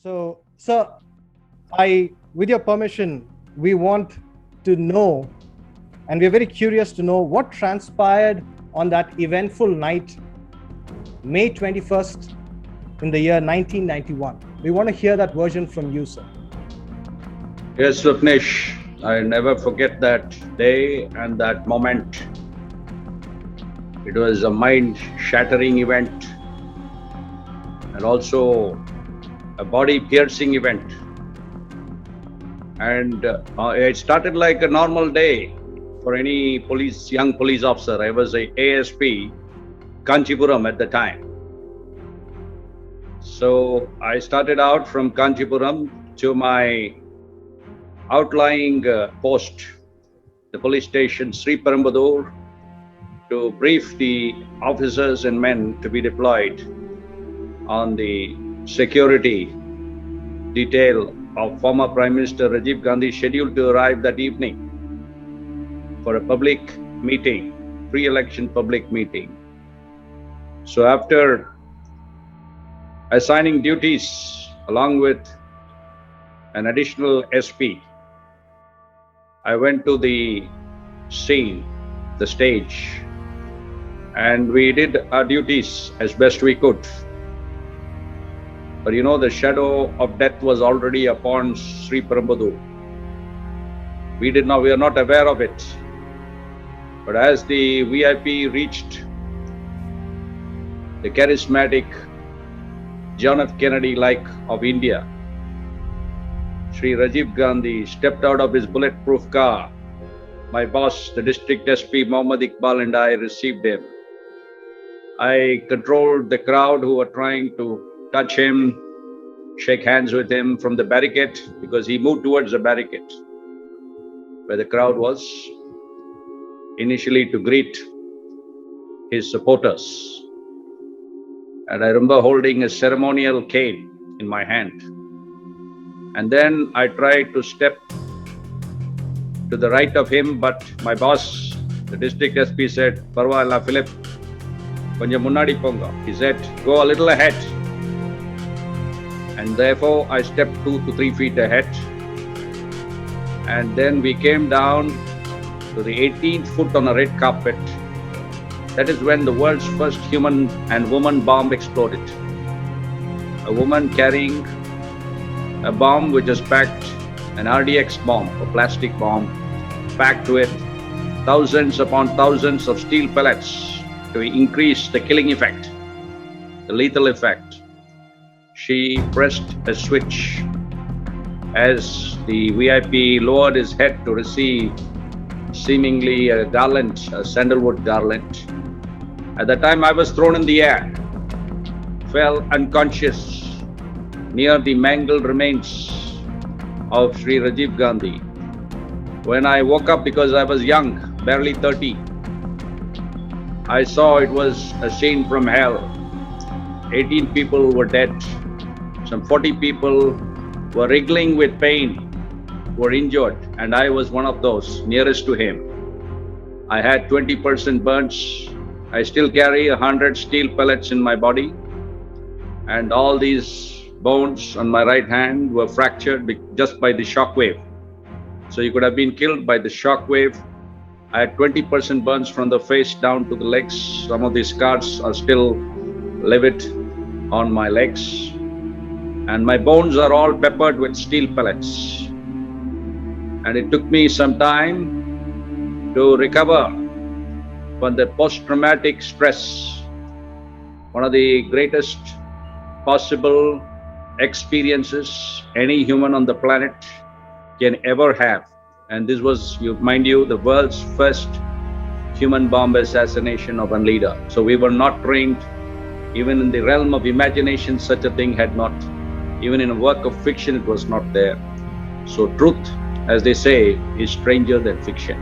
So, sir, with your permission, we want to know, and we're very curious to know what transpired on that eventful night, May 21st, in the year 1991. We want to hear that version from you, sir. Yes, Swapnesh, I never forget that day and that moment. It was a mind-shattering event and also a body-piercing event. And it started like a normal day for any young police officer. I was a ASP, Kanchipuram at the time. So I started out from Kanchipuram to my outlying post, the police station Sri Perumbudur, to brief the officers and men to be deployed on the security detail of former Prime Minister Rajiv Gandhi, scheduled to arrive that evening for a public meeting, pre-election public meeting. So after assigning duties along with an additional SP, I went to the scene, the stage, and we did our duties as best we could. But the shadow of death was already upon Sri Perumbudur. We are not aware of it. But as the VIP reached the charismatic John F. Kennedy like of India, Sri Rajiv Gandhi stepped out of his bulletproof car. My boss, the district SP Mohammad Iqbal, and I received him. I controlled the crowd who were trying to touch him, shake hands with him from the barricade, because he moved towards the barricade where the crowd was, initially to greet his supporters. And I remember holding a ceremonial cane in my hand. And then I tried to step to the right of him, but my boss, the district SP, said, "Parvailla, Philip, konjam munnadi ponga." He said, "Go a little ahead." And therefore, I stepped 2 to 3 feet ahead. And then we came down to the 18th foot on a red carpet. That is when the world's first human and woman bomb exploded. A woman carrying a bomb which is packed, an RDX bomb, a plastic bomb, packed with thousands upon thousands of steel pellets to increase the killing effect, the lethal effect. She pressed a switch as the VIP lowered his head to receive seemingly a garland, a sandalwood garland. At the time I was thrown in the air, fell unconscious near the mangled remains of Sri Rajiv Gandhi. When I woke up, because I was young, barely 30, I saw it was a scene from hell. 18 people were dead. Some 40 people were wriggling with pain, were injured, and I was one of those nearest to him. I had 20% burns. I still carry 100 steel pellets in my body, and all these bones on my right hand were fractured just by the shock wave. So you could have been killed by the shock wave. I had 20% burns from the face down to the legs. Some of these scars are still livid on my legs. And my bones are all peppered with steel pellets. And it took me some time to recover from the post-traumatic stress, one of the greatest possible experiences any human on the planet can ever have. And this was, mind you, the world's first human bomb assassination of a leader. So we were not trained. Even in the realm of imagination, such a thing had not, even in a work of fiction, it was not there. So truth, as they say, is stranger than fiction.